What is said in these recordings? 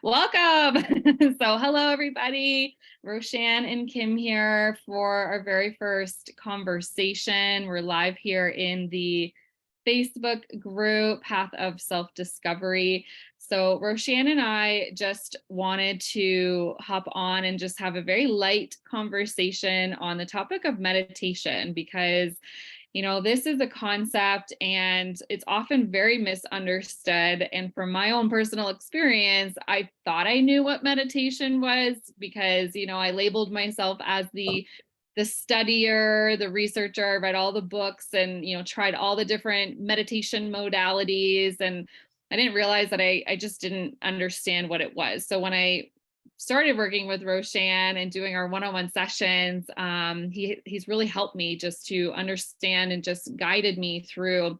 Welcome. So hello, everybody. Roshan and Kim here for our very first conversation. We're live here in the Facebook group, Path of Self-Discovery. So Roshan and I just wanted to hop on and just have a very light conversation on the topic of meditation because this is a concept and it's often very misunderstood. And from my own personal experience, I thought I knew what meditation was because, I labeled myself as the studier, the researcher. I read all the books and, tried all the different meditation modalities. And I didn't realize that I just didn't understand what it was. So when I started working with Roshan and doing our one-on-one sessions, he's really helped me just to understand and just guided me through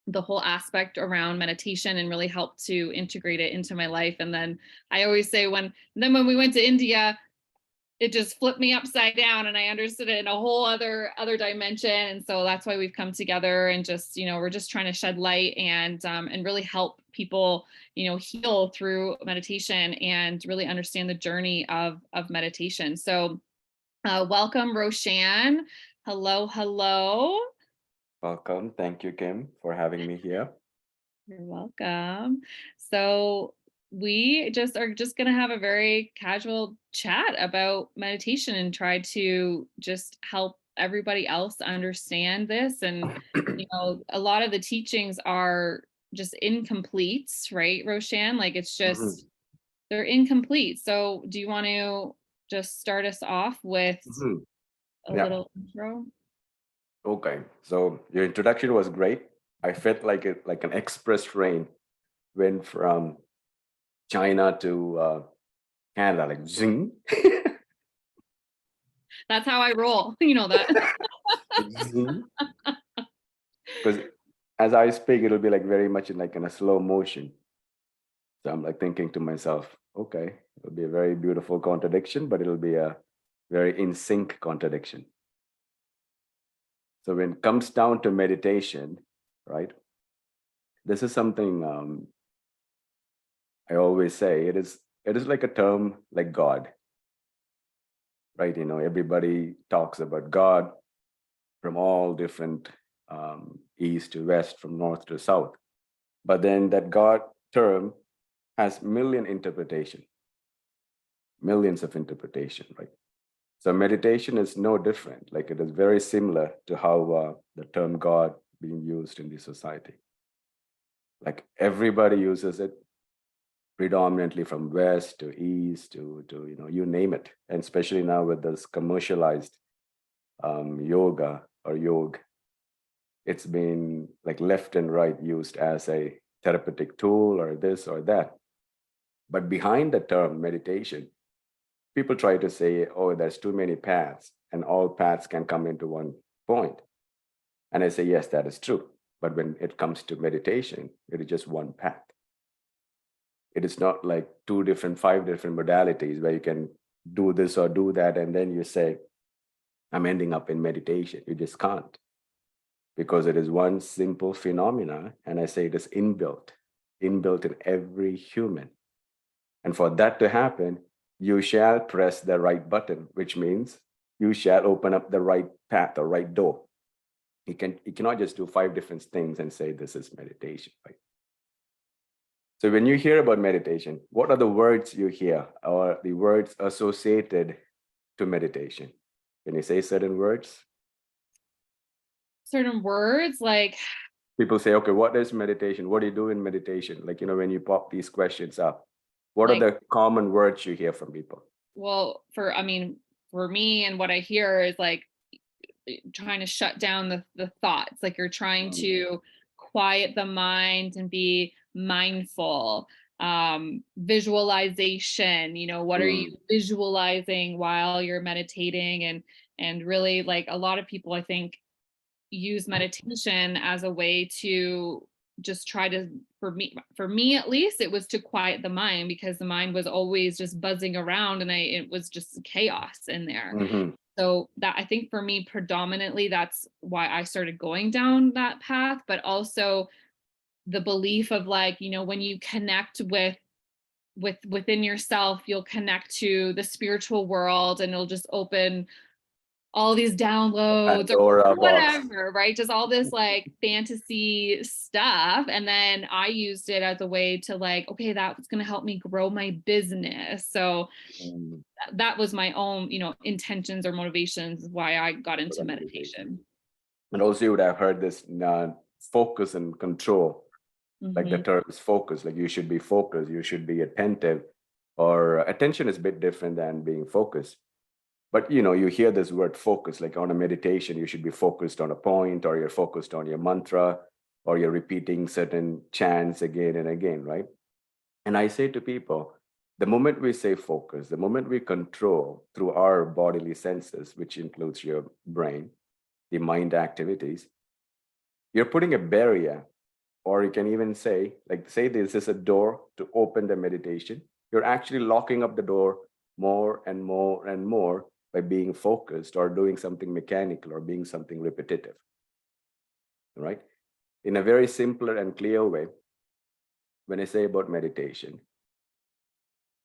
the whole aspect around meditation and really helped to integrate it into my life. And then I always say when we went to India, it just flipped me upside down and I understood it in a whole other dimension. And so that's why we've come together and just, we're just trying to shed light and really help people, heal through meditation and really understand the journey of meditation. So welcome, Roshan. Hello, hello. Welcome. Thank you, Kim, for having me here. You're welcome. So we are just going to have a very casual chat about meditation and try to just help everybody else understand this. And, a lot of the teachings are just incomplete, right, Roshan? Like it's Mhm, just, they're incomplete. So do you want to just start us off with mhm. a Yeah. little intro? Okay. So your introduction was great. I felt like an express train went from China to Canada, like zing, That's how I roll. You know that. zing. Because as I speak, it'll be like very much in a slow motion. So I'm like thinking to myself, okay, it'll be a very beautiful contradiction, but it'll be a very in sync contradiction. So when it comes down to meditation, right? This is something I always say it is like a term like God, right? Everybody talks about God from all different east to west, from north to south. But then that God term has millions of interpretation, right? So meditation is no different. Like it is very similar to how the term God being used in the society. Like everybody uses it predominantly from west to east to you name it, and especially now with this commercialized yoga or yoga, it's been like left and right used as a therapeutic tool or this or that. But behind the term meditation, people try to say, oh, there's too many paths and all paths can come into one point. And I say, yes, that is true, but when it comes to meditation, it is just one path. It is not like five different modalities where you can do this or do that. And then you say, I'm ending up in meditation. You just can't, because it is one simple phenomena. And I say it is inbuilt in every human. And for that to happen, you shall press the right button, which means you shall open up the right path or right door. You cannot just do five different things and say this is meditation, right? So when you hear about meditation, what are the words you hear or the words associated to meditation? Can you say certain words? Certain words like People say, okay, what is meditation? What do you do in meditation? Like, when you pop these questions up, what are like the common words you hear from people? well, for me and what I hear is like trying to shut down the thoughts. Like you're trying Um, to quiet the mind and be mindful. Visualization, what are you mm, visualizing while you're meditating? And really, like, a lot of people, I think, use meditation as a way to just try to, for me at least, it was to quiet the mind because the mind was always just buzzing around and it was just chaos in there. mhm, So that, I think, for me predominantly, that's why I started going down that path, but also the belief of, like, when you connect with within yourself, you'll connect to the spiritual world, and it'll just open all these downloads or Pandora box. whatever, right? Just all this like fantasy stuff. And then I used it as a way to like, okay, that's going to help me grow my business. So Mm, that was my own, intentions or motivations why I got for into the meditation. meditation. And also you would have heard this focus and control, like the Mhm. term is focus, like you should be focused, you should be attentive, or attention is a bit different than being focused. But you hear this word focus, like on a meditation, you should be focused on a point, or you're focused on your mantra, or you're repeating certain chants again and again, right? And I say to people, the moment we say focus, the moment we control through our bodily senses, which includes your brain, the mind activities, you're putting a barrier, or you can even say, like, say this is a door to open the meditation. You're actually locking up the door more and more and more by being focused or doing something mechanical or being something repetitive, right? In a very simpler and clear way, when I say about meditation,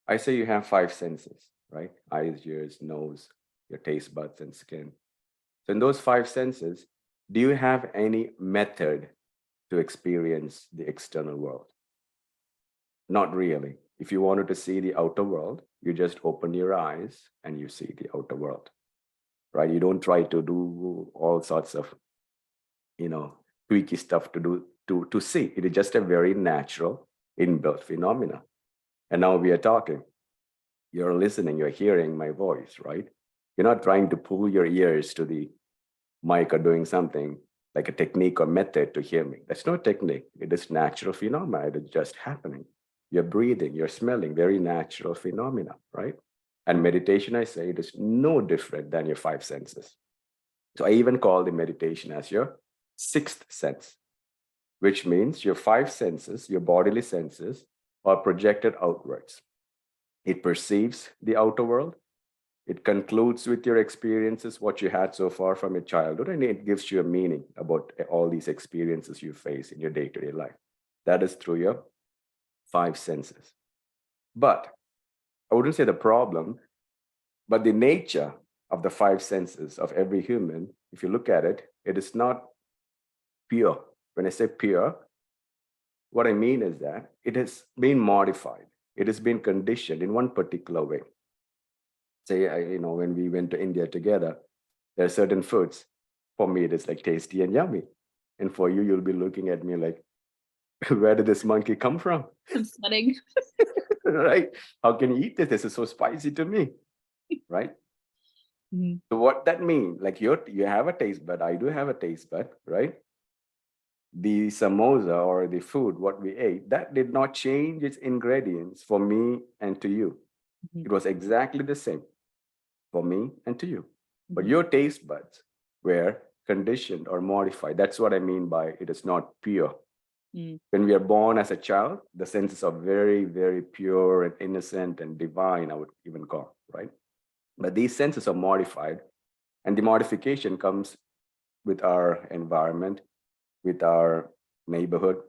I say you have five senses, right? Eyes, ears, nose, your taste buds, and skin. So in those five senses, do you have any method to experience the external world? Not really. If you wanted to see the outer world, you just open your eyes and you see the outer world, right? You don't try to do all sorts of, tweaky stuff to do to see. It is just a very natural inbuilt phenomena. And now we are talking. You're listening, you're hearing my voice, right? You're not trying to pull your ears to the mic or doing something like a technique or method to hear me. That's no technique. It is natural phenomena. It is just happening. You're breathing, you're smelling, very natural phenomena, right? And meditation, I say, it is no different than your five senses. So I even call the meditation as your sixth sense, which means your five senses, your bodily senses, are projected outwards. It perceives the outer world. It concludes with your experiences, what you had so far from your childhood, and it gives you a meaning about all these experiences you face in your day-to-day life. That is through your five senses. But I wouldn't say the problem, but the nature of the five senses of every human, if you look at it, it is not pure. When I say pure, what I mean is that it has been modified. It has been conditioned in one particular way. Say, when we went to India together, there are certain foods. For me, it is like tasty and yummy. And for you, you'll be looking at me like, where did this monkey come from? I'm sweating. Right? How can you eat this? This is so spicy to me. Right? Mhm. So what that means, like you have a taste bud, I do have a taste bud, right? The samosa or the food, what we ate, that did not change its ingredients for me and to you. Mhm. It was exactly the same for me and to you. But Mhm. your taste buds were conditioned or modified. That's what I mean by it is not pure. Mm. When we are born as a child, the senses are very, very pure and innocent and divine, I would even call, right? But these senses are modified, and the modification comes with our environment, with our neighborhood.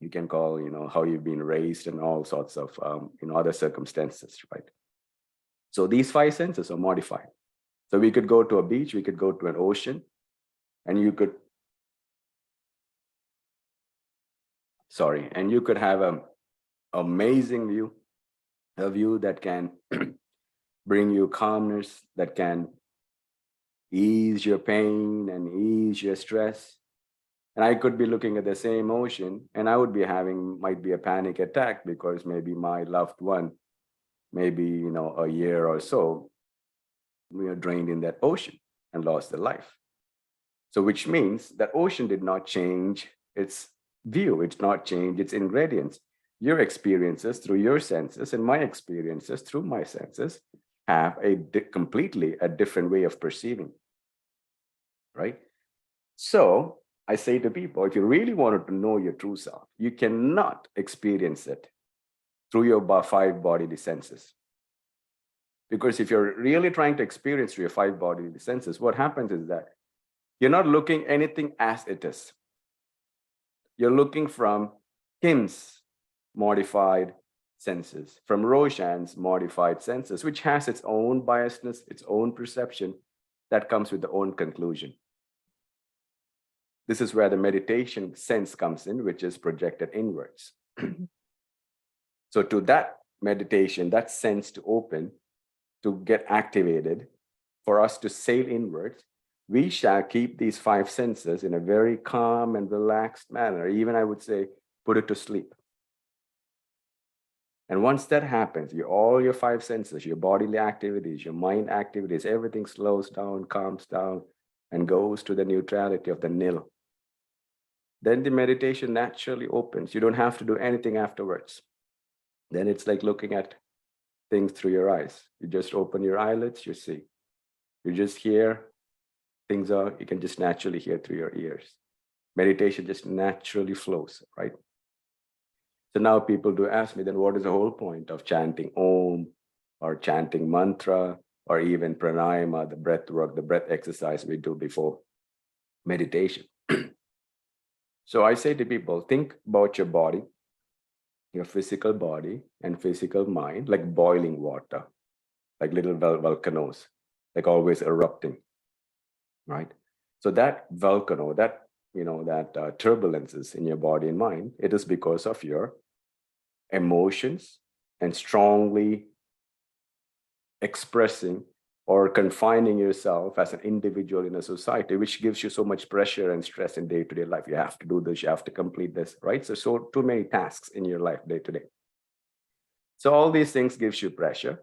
You can call, how you've been raised and all sorts of, other circumstances, right? So these five senses are modified. So we could go to a beach, we could go to an ocean, and you could have an amazing view, a view that can bring you calmness, that can ease your pain and ease your stress. And I could be looking at the same ocean and I would be having, might be a panic attack because maybe my loved one, maybe, a year or so, we are drained in that ocean and lost their life. So which means that ocean did not change its view, it's not change its ingredients. Your experiences through your senses and my experiences through my senses have completely a different way of perceiving, right? So I say to people, if you really wanted to know your true self, you cannot experience it through your five bodily senses. Because if you're really trying to experience through your five bodily senses, what happens is that you're not looking anything as it is. You're looking from Kim's modified senses, from Roshan's modified senses, which has its own biasness, its own perception that comes with the own conclusion. This is where the meditation sense comes in, which is projected inwards. So to that meditation, that sense to open, to get activated, for us to sail inwards, we shall keep these five senses in a very calm and relaxed manner. Even I would say, put it to sleep. And once that happens, all your five senses, your bodily activities, your mind activities, everything slows down, calms down, and goes to the neutrality of the nil. Then the meditation naturally opens. You don't have to do anything afterwards. Then it's like looking at things through your eyes. You just open your eyelids, you see. You just hear things you can just naturally hear through your ears. Meditation just naturally flows, right? So now people do ask me, then what is the whole point of chanting Om or chanting mantra or even pranayama, the breath work, the breath exercise we do before meditation? So I say to people, think about your body, your physical body and physical mind, like boiling water, like little volcanoes, like always erupting, right? So that volcano, that turbulences in your body and mind, it is because of your emotions and strongly expressing or confining yourself as an individual in a society, which gives you so much pressure and stress in day-to-day life. You have to do this, you have to complete this, right? So too many tasks in your life day-to-day. So all these things gives you pressure.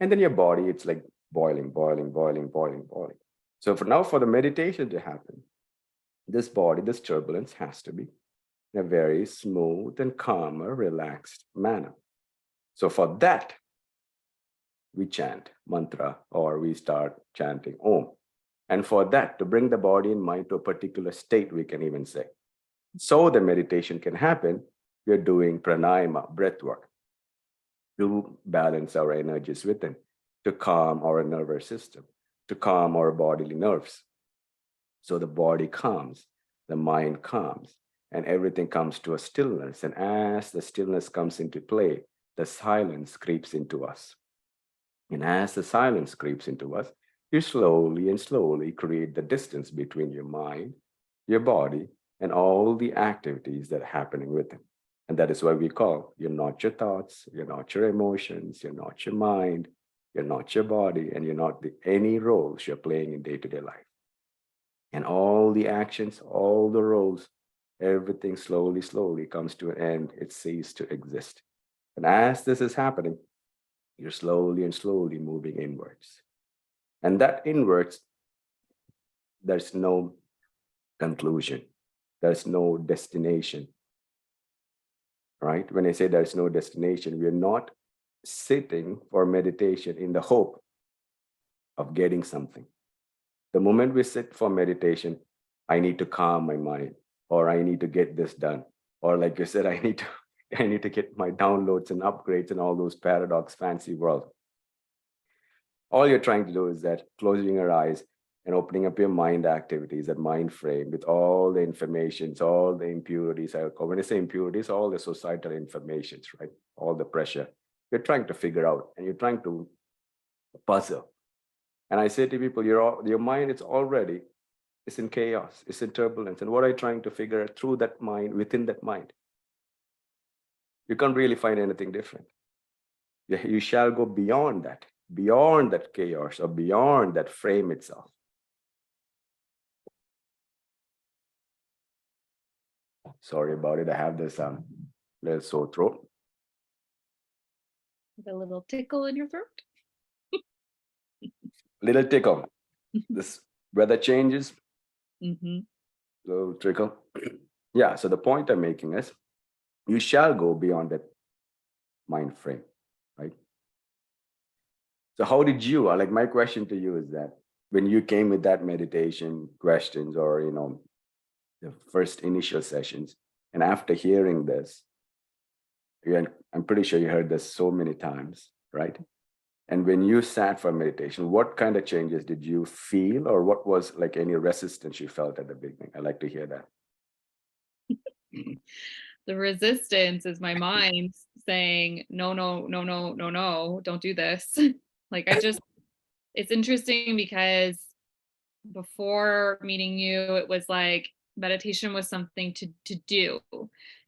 And then your body, it's like boiling. So for the meditation to happen, this body, this turbulence has to be in a very smooth and calmer, relaxed manner. So for that, we chant mantra or we start chanting Om. And for that, to bring the body and mind to a particular state, we can even say. So the meditation can happen, we're doing pranayama, breath work, to balance our energies within, to calm our nervous system, to calm our bodily nerves. So the body calms, the mind calms, and everything comes to a stillness. And as the stillness comes into play, the silence creeps into us. And as the silence creeps into us, you slowly and slowly create the distance between your mind, your body, and all the activities that are happening within. And that is why we call, you're not your thoughts, you're not your emotions, you're not your mind, you're not your body, and you're not any roles you're playing in day-to-day life. And all the actions, all the roles, everything slowly comes to an end. It ceases to exist. And as this is happening, you're slowly and slowly moving inwards. And that inwards, there's no conclusion. There's no destination, right? When I say there's no destination, we're not sitting for meditation in the hope of getting something. The moment we sit for meditation, I need to calm my mind, or I need to get this done. Or like you said, I need to get my downloads and upgrades and all those paradox fancy world. All you're trying to do is that closing your eyes and opening up your mind activities, that mind frame with all the informations, all the impurities. When I say impurities, all the societal informations, right? All the pressure you're trying to figure out, and you're trying to puzzle. And I say to people, your mind, it's in chaos, it's in turbulence. And what are you trying to figure out through that mind, within that mind? You can't really find anything different. You shall go beyond that chaos, or beyond that frame itself. Sorry about it. I have this little sore throat. A little tickle in your throat? Little tickle. This weather changes. Mm-hmm. Little trickle. Yeah, so the point I'm making is, you shall go beyond that mind frame, right? So how did you, like my question to you is that, when you came with that meditation questions, or, the first initial sessions, and after hearing this, I'm pretty sure you heard this so many times, right? And when you sat for meditation, what kind of changes did you feel, or what was like any resistance you felt at the beginning? I'd like to hear that. The resistance is my mind saying, no, no, no, no, no, no, don't do this. Like it's interesting because before meeting you, it was like meditation was something to do.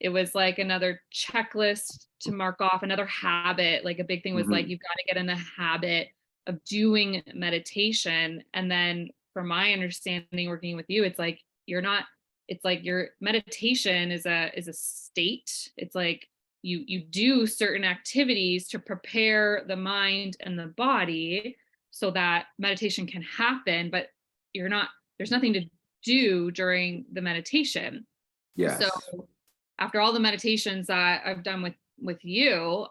It was like another checklist to mark off, another habit. Like a big thing was like, Mhm. you've got to get in the habit of doing meditation. And then from my understanding working with you, it's like you're not, it's like your meditation is a state. It's like you do certain activities to prepare the mind and the body so that meditation can happen, but you're not, there's nothing to do during the meditation. So Yes. after all the meditations that I've done with you,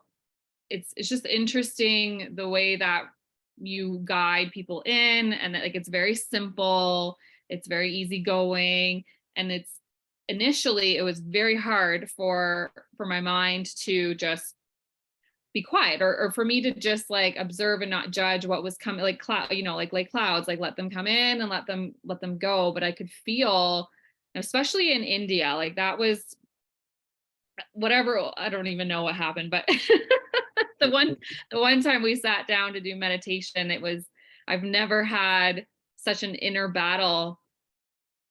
it's just interesting the way that you guide people in, and that, like, it's very simple, it's very easygoing, and it's initially it was very hard for my mind to just be quiet, or for me to just like observe and not judge what was coming, like cloud, like clouds, like let them come in and let them go. But I could feel, especially in India, like that was whatever, I don't even know what happened, but the one the one time we sat down to do meditation, it was, I've never had such an inner battle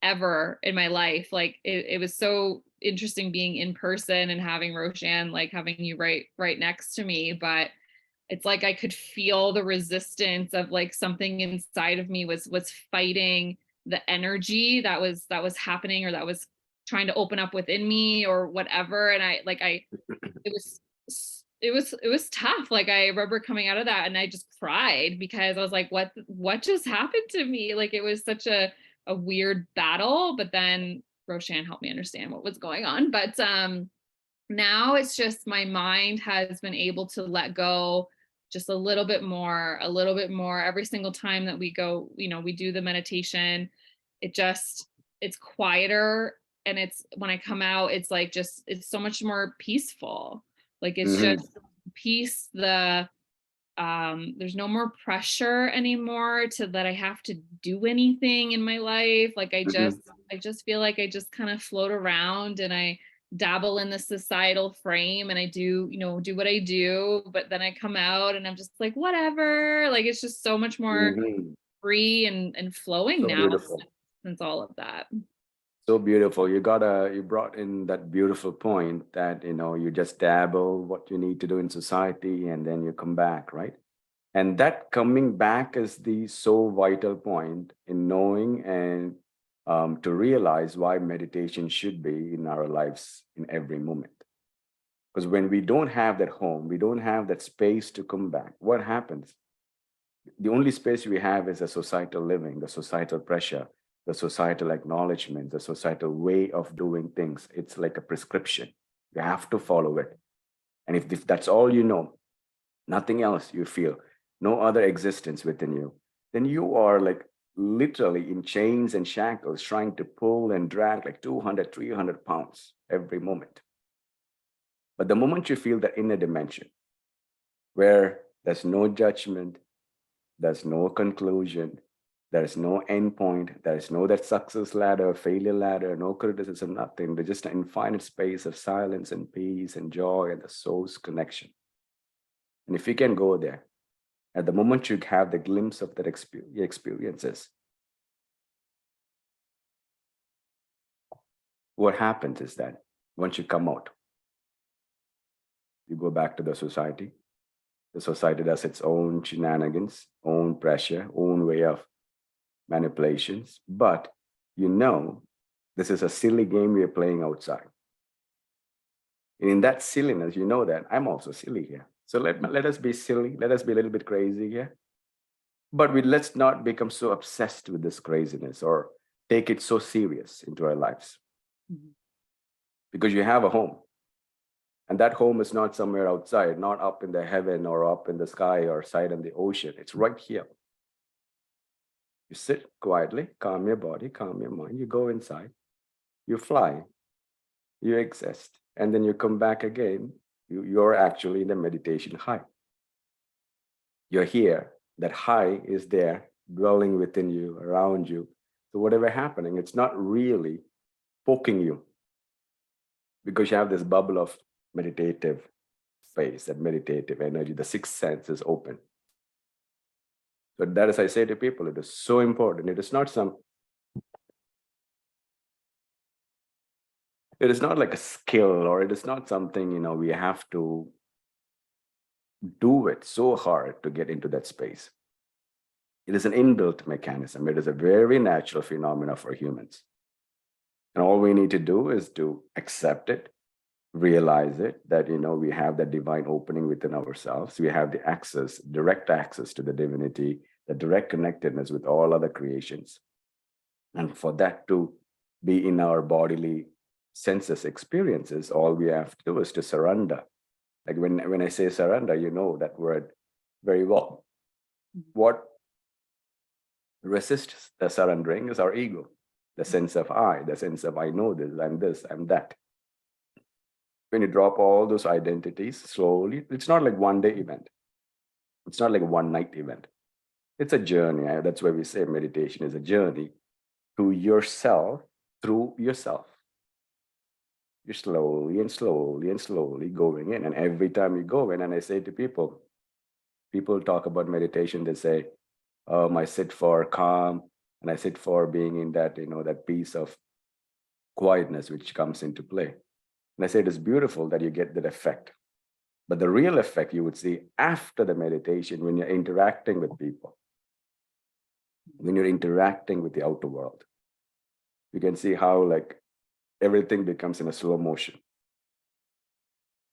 ever in my life. Like it was so interesting being in person and having Roshan, like having you right next to me. But it's like I could feel the resistance of like something inside of me was fighting the energy that was happening, or that was trying to open up within me or whatever. And it was it was tough. Like I remember coming out of that and I just cried because I was like, what just happened to me? Like it was such a weird battle. But then Roshan helped me understand what was going on. But now it's just my mind has been able to let go just a little bit more every single time that we go, we do the meditation. It's quieter, and it's, when I come out, it's like just, it's so much more peaceful. Like it's Mhm. just peace. There's no more pressure anymore to that I have to do anything in my life. Like Mhm. I just feel like I just kind of float around and I dabble in the societal frame, and I do what I do, but then I come out and I'm just like, whatever. Like it's just so much more Mhm. free and flowing So now beautiful. since all of that. So beautiful. You brought in that beautiful point that, you just dabble what you need to do in society and then you come back, right? And that coming back is the so vital point in knowing and to realize why meditation should be in our lives in every moment. Because when we don't have that home, we don't have that space to come back, what happens? The only space we have is the societal living, the societal pressure, the societal acknowledgement, the societal way of doing things. It's like a prescription. You have to follow it. And if that's all you know, nothing else you feel, no other existence within you, then you are like literally in chains and shackles trying to pull and drag like 200, 300 pounds every moment. But the moment you feel the inner dimension where there's no judgment, there's no conclusion, there's no end point, there's no that success ladder, failure ladder, no criticism, nothing. There's just an infinite space of silence and peace and joy and the soul's connection. And if you can go there, at the moment you have the glimpse of that experiences, what happens is that once you come out, you go back to the society. The society does its own shenanigans, own pressure, own way of manipulations. But you know, this is a silly game we are playing outside. And in that silliness, you know that I'm also silly here. So let us be silly. Let us be a little bit crazy here. But let's not become so obsessed with this craziness or take it so serious into our lives, Mhm. because you have a home. And that home is not somewhere outside, not up in the heaven or up in the sky or side in the ocean. It's right here. You sit quietly, calm your body, calm your mind. You go inside, you fly, you exist, and then you come back again. You're actually in the meditation high. You're here. That high is there, dwelling within you, around you. So whatever happening, it's not really poking you. because you have this bubble of meditative space, that meditative energy, the sixth sense is open. So that, as I say to people, it is so important. It is not like a skill, or it is not something, we have to do it so hard to get into that space. It is an inbuilt mechanism. It is a very natural phenomenon for humans. And all we need to do is to accept it, realize it, that, we have that divine opening within ourselves. We have the access, direct access to the divinity, the direct connectedness with all other creations. And for that to be in our bodily senses experiences, all we have to do is to surrender. Like when I say surrender, you know that word very well. What resists the surrendering is our ego, the sense of I, the sense of I know this, I'm that. When you drop all those identities slowly, it's not like one day event. It's not like a one night event. It's a journey. That's why we say meditation is a journey to yourself, through yourself. You're slowly and slowly and slowly going in. And every time you go in, and I say to people talk about meditation, they say, I sit for calm, and I sit for being in that, that peace of quietness which comes into play. And I say it is beautiful that you get that effect. But the real effect you would see after the meditation, when you're interacting with people, when you're interacting with the outer world, you can see how like everything becomes in a slow motion,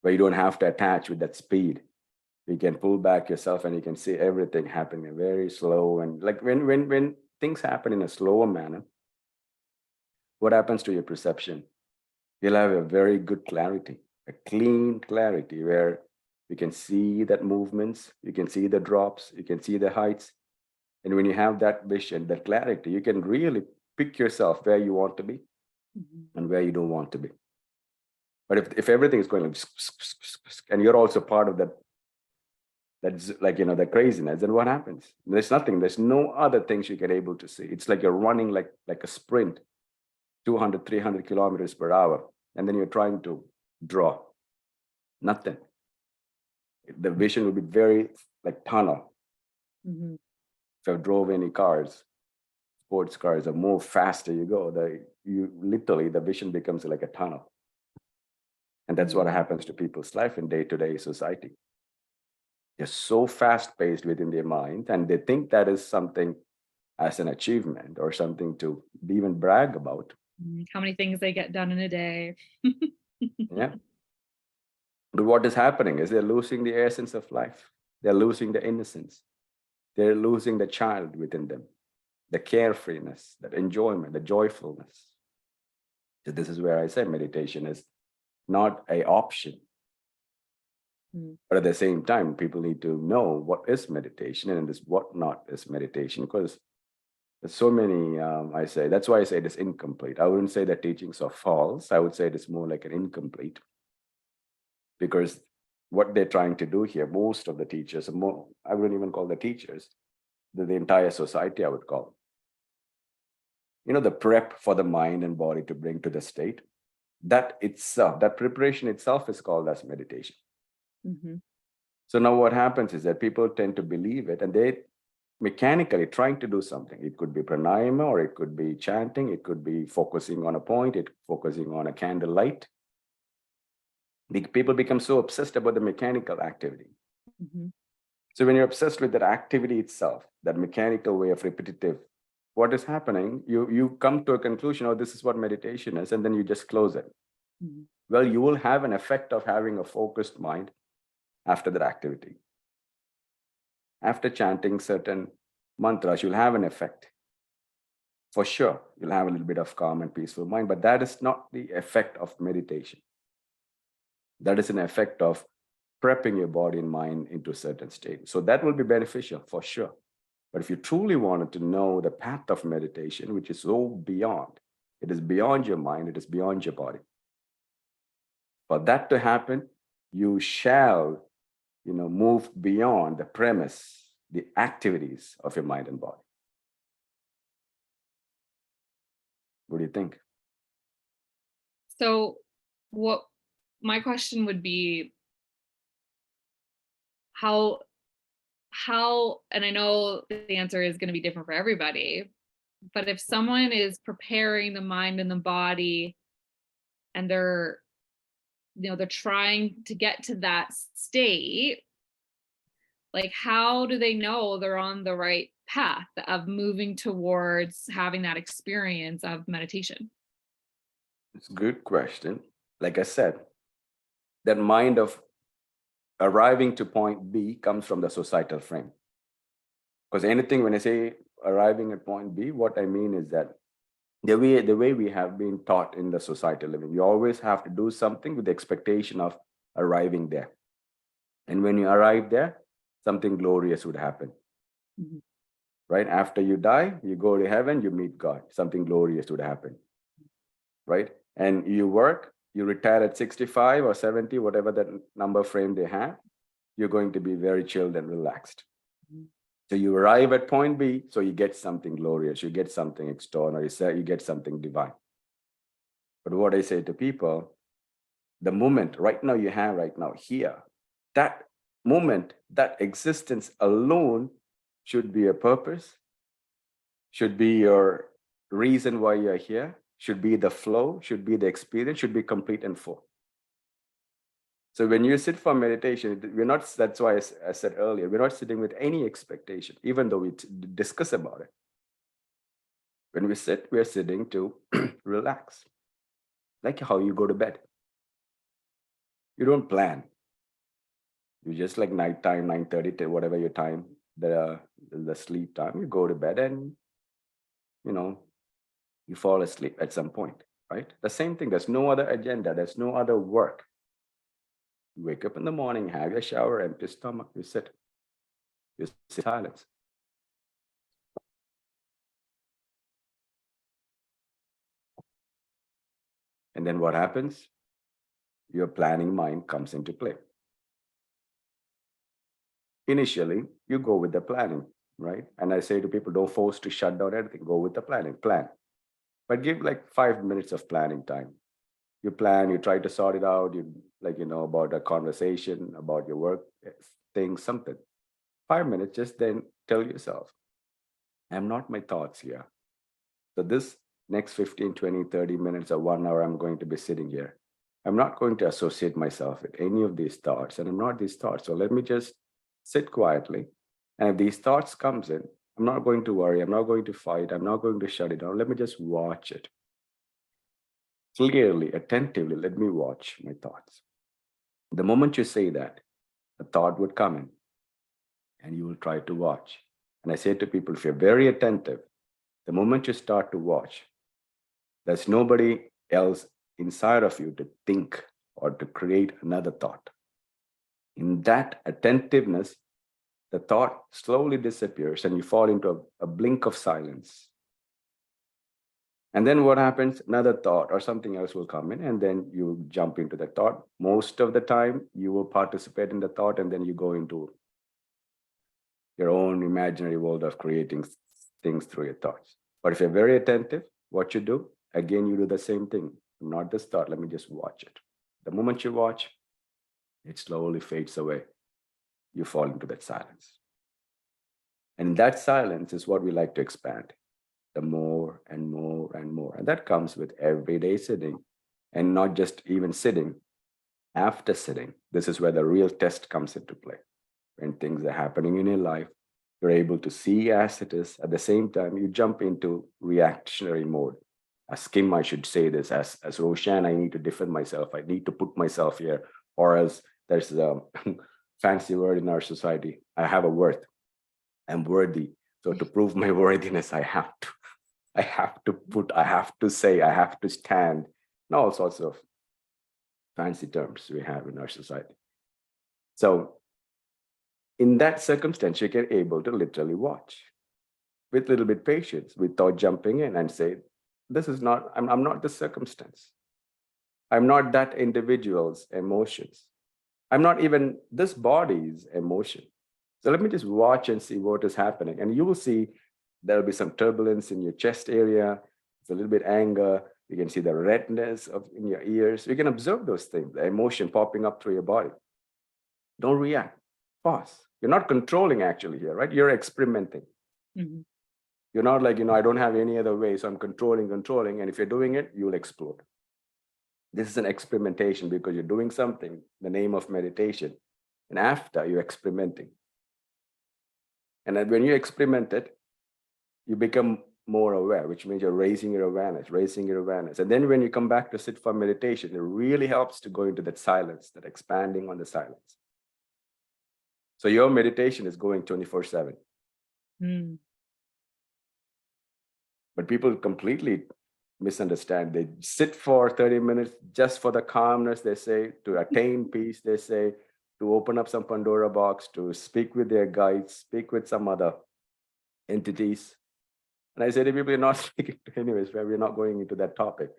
where you don't have to attach with that speed. You can pull back yourself and you can see everything happening very slow. And like when things happen in a slower manner, what happens to your perception? You'll have a very good clarity, a clean clarity, where you can see that movements, you can see the drops, you can see the heights. And when you have that vision, that clarity, you can really pick yourself where you want to be and where you don't want to be. But if everything is going like, and you're also part of that's like, the craziness, then what happens? There's nothing, there's no other things you get able to see. It's like you're running like a sprint, 200, 300 kilometers per hour. And then you're trying to draw nothing. The vision will be very like tunnel. If I drove any cars, sports cars, the more faster you go, the vision becomes like a tunnel. And that's what happens to people's life in day-to-day society. They're so fast-paced within their mind, and they think that is something as an achievement or something to even brag about. How many things they get done in a day. Yeah. But what is happening is they're losing the essence of life. They're losing the innocence. They're losing the child within them, the carefreeness, that enjoyment, the joyfulness. So this is where I say meditation is not an option. But at the same time, people need to know what is meditation and what not is meditation, because there's so many, that's why I say it is incomplete. I wouldn't say that teachings are false. I would say it is more like an incomplete, because what they're trying to do here, most of the teachers, I wouldn't even call the teachers, the entire society, I would call, the prep for the mind and body to bring to the state, that itself, that preparation itself is called as meditation. So now what happens is that people tend to believe it, and they mechanically trying to do something. It could be pranayama, or it could be chanting, it could be focusing on a point, focusing on a candle light. People become so obsessed about the mechanical activity. So when you're obsessed with that activity itself, that mechanical way of repetitive, what is happening? You come to a conclusion, oh, this is what meditation is, and then you just close it. Well, you will have an effect of having a focused mind after that activity. After chanting certain mantras, you'll have an effect. For sure, you'll have a little bit of calm and peaceful mind, but that is not the effect of meditation. That is an effect of prepping your body and mind into a certain state. So that will be beneficial for sure. But if you truly wanted to know the path of meditation, which is so beyond, it is beyond your mind, it is beyond your body. For that to happen, you shall, move beyond the premise, the activities of your mind and body. What do you think? So what my question would be, how and I know the answer is going to be different for everybody, but if someone is preparing the mind and the body and they're trying to get to that state, like how do they know they're on the right path of moving towards having that experience of meditation? It's a good question. Like I said, that mind of arriving to point B comes from the societal frame. Because anything, when I say arriving at point B, what I mean is that the way we have been taught in the societal living, you always have to do something with the expectation of arriving there. And when you arrive there, something glorious would happen. Mhm. Right? After you die, you go to heaven, you meet God. Something glorious would happen. Right? And you work, you retire at 65 or 70, whatever that number frame they have, you're going to be very chilled and relaxed. Mhm. So you arrive at point B, so you get something glorious, you get something extraordinary, you get something divine. But what I say to people, the moment right now you have right now here, that moment, that existence alone should be a purpose, should be your reason why you're here, should be the flow, should be the experience, should be complete and full. So when you sit for meditation, we're not, that's why I said earlier, we're not sitting with any expectation, even though we discuss about it. When we sit, we're sitting to relax, like how you go to bed. You don't plan. You just like nighttime, 9:30 to whatever your time, the sleep time, you go to bed and, you know, you fall asleep at some point, right? The same thing, there's no other agenda, there's no other work. You wake up in the morning, have your shower, empty stomach, you sit in silence. And then what happens? Your planning mind comes into play. Initially, you go with the planning, right? And I say to people, don't force to shut down everything, go with the planning, plan. But give like 5 minutes of planning time. You plan, you try to sort it out, you like, about a conversation, about your work thing, something. 5 minutes, just then tell yourself, I'm not my thoughts here. So this next 15, 20, 30 minutes or 1 hour, I'm going to be sitting here. I'm not going to associate myself with any of these thoughts, and I'm not these thoughts. So let me just sit quietly. And if these thoughts comes in, I'm not going to worry. I'm not going to fight. I'm not going to shut it down. Let me just watch it. Clearly, attentively, let me watch my thoughts. The moment you say that, a thought would come in and you will try to watch. And I say to people, if you're very attentive, the moment you start to watch, there's nobody else inside of you to think or to create another thought. In that attentiveness, the thought slowly disappears and you fall into a blink of silence. And then what happens? Another thought or something else will come in, and then you jump into the thought. Most of the time, you will participate in the thought, and then you go into your own imaginary world of creating things through your thoughts. But if you're very attentive, what you do, again, you do the same thing. Not this thought, let me just watch it. The moment you watch, it slowly fades away. You fall into that silence. And that silence is what we like to expand, the more and more and more. And that comes with everyday sitting, and not just even sitting. After sitting, this is where the real test comes into play. When things are happening in your life, you're able to see as it is. At the same time, you jump into reactionary mode. As Kim, I should say this, as Roshan, I need to defend myself. I need to put myself here. Or as there's a fancy word in our society, I have a worth. I'm worthy. So to prove my worthiness, I have to say, I have to stand, and all sorts of fancy terms we have in our society. So in that circumstance, you get able to literally watch with a little bit patience without jumping in and say, this is not, I'm not the circumstance. I'm not that individual's emotions. I'm not even this body's emotion. So let me just watch and see what is happening. And you will see there'll be some turbulence in your chest area. It's a little bit anger. You can see the redness in your ears. You can observe those things, the emotion popping up through your body. Don't react. Pause. You're not controlling actually here, right? You're experimenting. Mhm. You're not like, I don't have any other way, so I'm controlling. And if you're doing it, you'll explode. This is an experimentation because you're doing something, the name of meditation. And after you're experimenting. And then when you experiment it, you become more aware, which means you're raising your awareness. And then when you come back to sit for meditation, it really helps to go into that silence, that expanding on the silence. So your meditation is going 24/7. Mm. But people completely misunderstand. They sit for 30 minutes just for the calmness, they say, to attain peace, they say, to open up some Pandora box, to speak with their guides, speak with some other entities. And I say to people, you're not speaking to anyways, where we're not going into that topic.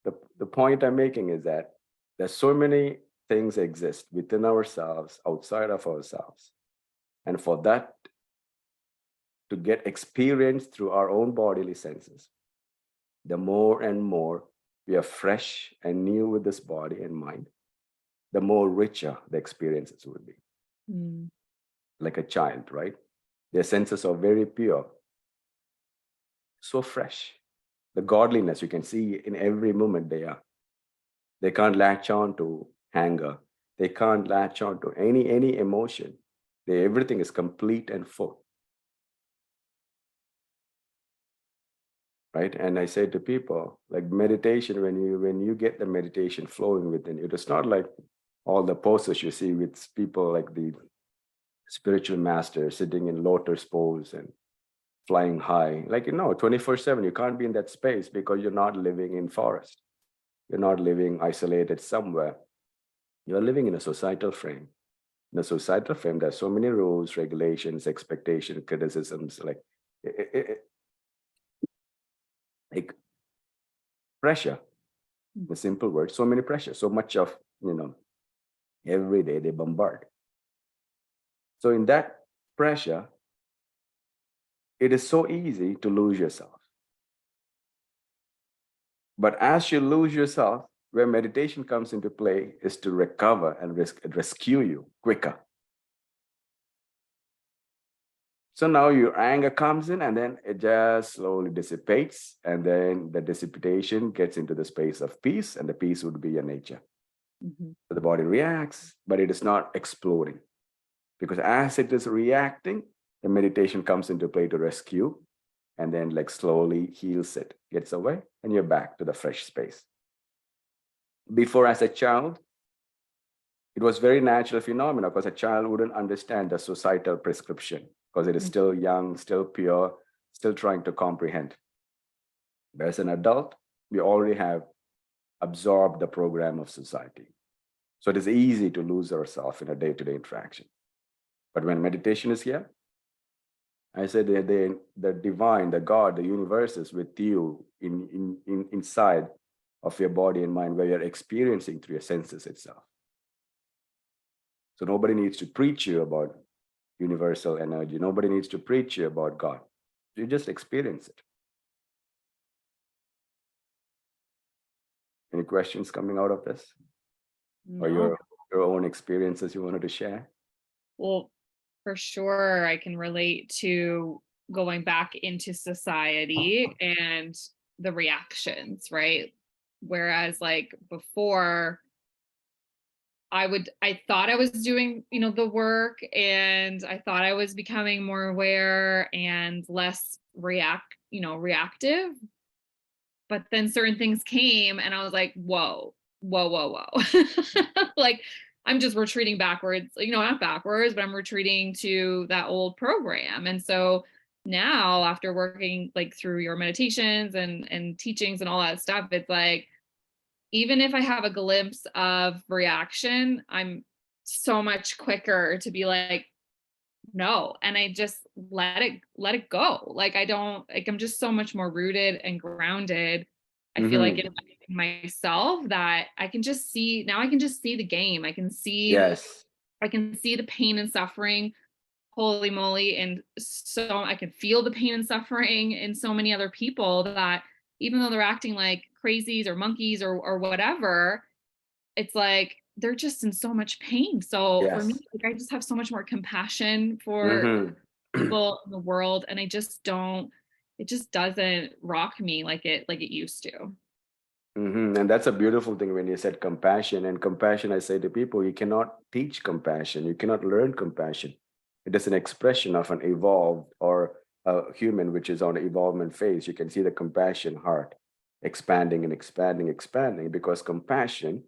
The point I'm making is that there's so many things exist within ourselves, outside of ourselves. And for that to get experienced through our own bodily senses, the more and more we are fresh and new with this body and mind, the more richer the experiences will be. Mm. Like a child, right? Their senses are very pure, so fresh. The godliness you can see in every moment they are. They can't latch on to anger. They can't latch on to any emotion. Everything is complete and full. Right? And I say to people, like meditation, when you get the meditation flowing within you, it's not like all the poses you see with people like the spiritual master sitting in lotus pose and flying high. Like, 24/7, you can't be in that space because you're not living in forest. You're not living isolated somewhere. You're living in a societal frame. In a societal frame, there's so many rules, regulations, expectations, criticisms, like pressure. The simple word, so many pressure, so much of, every day they bombard. So in that pressure, it is so easy to lose yourself. But as you lose yourself, where meditation comes into play is to recover and rescue you quicker. So now your anger comes in and then it just slowly dissipates. And then the dissipation gets into the space of peace, and the peace would be your nature. Mhm. So the body reacts, but it is not exploding. Because as it is reacting, the meditation comes into play to rescue, and then like slowly heals it, gets away, and you're back to the fresh space. Before, as a child, it was very natural phenomena because a child wouldn't understand the societal prescription because it is still young, still pure, still trying to comprehend. But as an adult, we already have absorbed the program of society. So it is easy to lose ourselves in a day-to-day interaction. But when meditation is here, I said the divine, the God, the universe is with you inside of your body and mind, where you're experiencing through your senses itself. So nobody needs to preach you about universal energy. Nobody needs to preach you about God. You just experience it. Any questions coming out of this? Or No. your own experiences you wanted to share? Well, for sure, I can relate to going back into society and the reactions, right? Whereas, like before, I thought I was doing, the work, and I thought I was becoming more aware and less reactive. But then certain things came and I was like, whoa, whoa, whoa, whoa. Like I'm just retreating backwards, not backwards, but I'm retreating to that old program. And so now, after working like through your meditations and teachings and all that stuff, it's like, even if I have a glimpse of reaction, I'm so much quicker to be like, no. And I just let it go. Like I don't, like, I'm just so much more rooted and grounded. I feel like Mhm. in myself, that I can just see now, I can just see the game. Yes. I can see the pain and suffering. Holy moly. And so I can feel the pain and suffering in so many other people that even though they're acting like crazies or monkeys or whatever, it's like they're just in so much pain. So for me, Yes. like, I just have so much more compassion for Hmm. people in the world, and I just don't, it just doesn't rock me like it used to. And that's a beautiful thing when you said compassion. And compassion, I say to people, you cannot teach compassion. You cannot learn compassion. It is an expression of an evolved or a human which is on an evolvement phase. You can see the compassion heart expanding and expanding, expanding, because compassion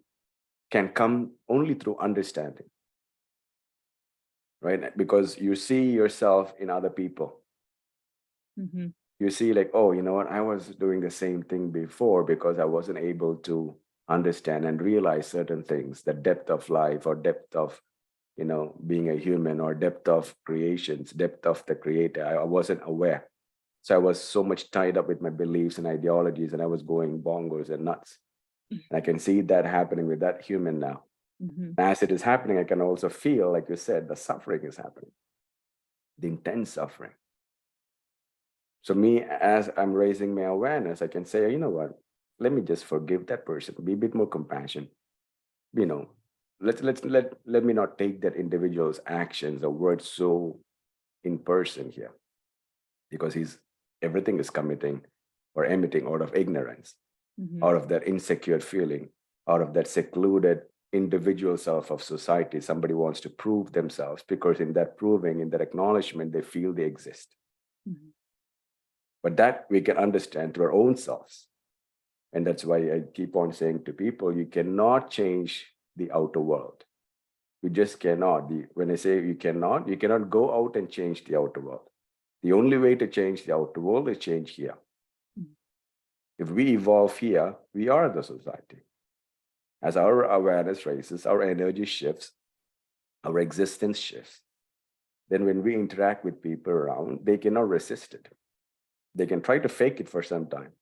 can come only through understanding, right? Because you see yourself in other people. Hmm. You see, like, oh, you know what, I was doing the same thing before because I wasn't able to understand and realize certain things, the depth of life or depth of, being a human, or depth of creations, depth of the creator. I wasn't aware. So I was so much tied up with my beliefs and ideologies, and I was going bongos and nuts. And I can see that happening with that human now. Hmm. As it is happening, I can also feel, like you said, the suffering is happening, the intense suffering. So me, as I'm raising my awareness, I can say, you know what? Let me just forgive that person. Be a bit more compassion. You know, let me not take that individual's actions or words so in person here, because he's everything is committing or emitting out of ignorance, Hmm. out of that insecure feeling, out of that secluded individual self of society. Somebody wants to prove themselves because in that proving, in that acknowledgement, they feel they exist. Hmm. But that we can understand to our own selves. And that's why I keep on saying to people, you cannot change the outer world. You just cannot. When I say you cannot go out and change the outer world. The only way to change the outer world is change here. If we evolve here, we are the society. As our awareness raises, our energy shifts, our existence shifts. Then when we interact with people around, they cannot resist it. They can try to fake it for some time.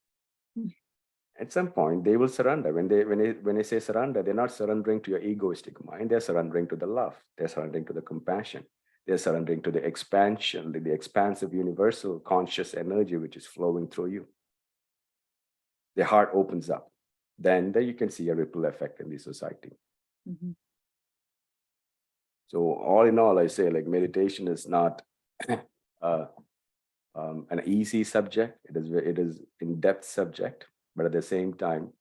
At some point they will surrender. When they say surrender, they're not surrendering to your egoistic mind. They're surrendering to the love. They're surrendering to the compassion. They're surrendering to the expansion, the expansive universal conscious energy which is flowing through you. The heart opens up. Then there you can see a ripple effect in the society. Hmm. So all in all, I say, like, meditation is not uh, an easy subject. It is in-depth subject, but at the same time,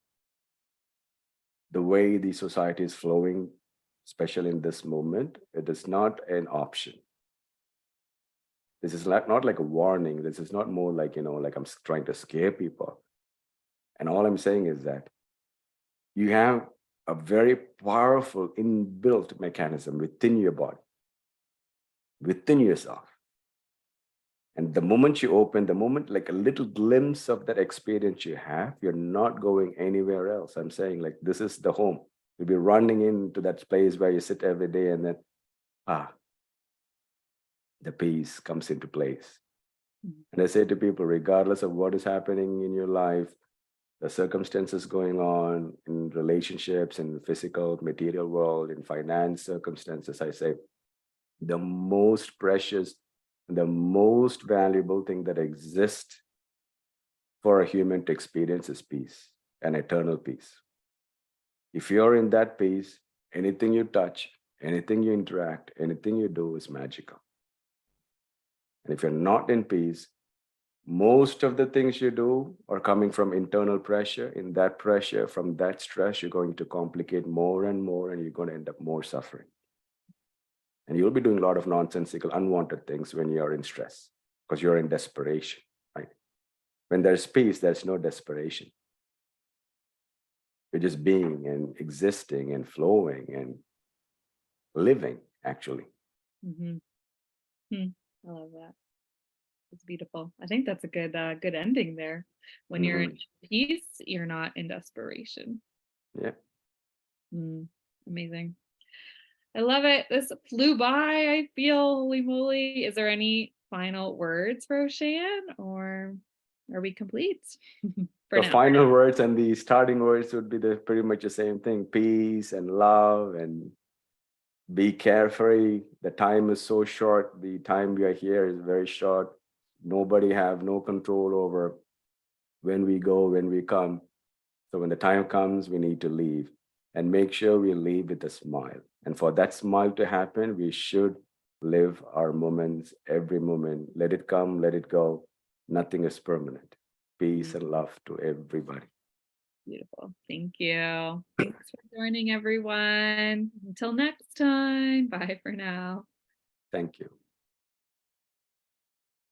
the way the society is flowing, especially in this moment, it is not an option. This is not like a warning. This is not more like, like I'm trying to scare people. And all I'm saying is that you have a very powerful inbuilt mechanism within your body, within yourself. And the moment you open, the moment, like a little glimpse of that experience you have, you're not going anywhere else. I'm saying, like, this is the home. You'll be running into that place where you sit every day, and then, ah, the peace comes into place. And I say to people, regardless of what is happening in your life, the circumstances going on in relationships, in the physical, material world, in finance circumstances, I say the most precious, the most valuable thing that exists for a human to experience is peace, and eternal peace. If you're in that peace, anything you touch, anything you interact, anything you do is magical. And if you're not in peace, most of the things you do are coming from internal pressure. In that pressure, from that stress, you're going to complicate more and more, and you're going to end up more suffering. And you'll be doing a lot of nonsensical, unwanted things when you're in stress because you're in desperation, right? When there's peace, there's no desperation. You're just being and existing and flowing and living, actually. Hmm. Hmm. I love that. It's beautiful. I think that's a good ending there. When you're in Hmm. peace, you're not in desperation. Yeah. Mm, amazing. I love it. This flew by, I feel. Holy moly. Is there any final words for Roshan, or are we complete for The now? final words and the starting words would be pretty much the same thing: peace and love, and be carefree. The time is so short. The time we are here is very short. Nobody have no control over when we go, when we come. So when the time comes, we need to leave and make sure we leave with a smile. And for that smile to happen, we should live our moments, every moment. Let it come, let it go. Nothing is permanent. Peace and love to everybody. Beautiful. Thank you. Thanks for joining, everyone. Until next time. Bye for now. Thank you.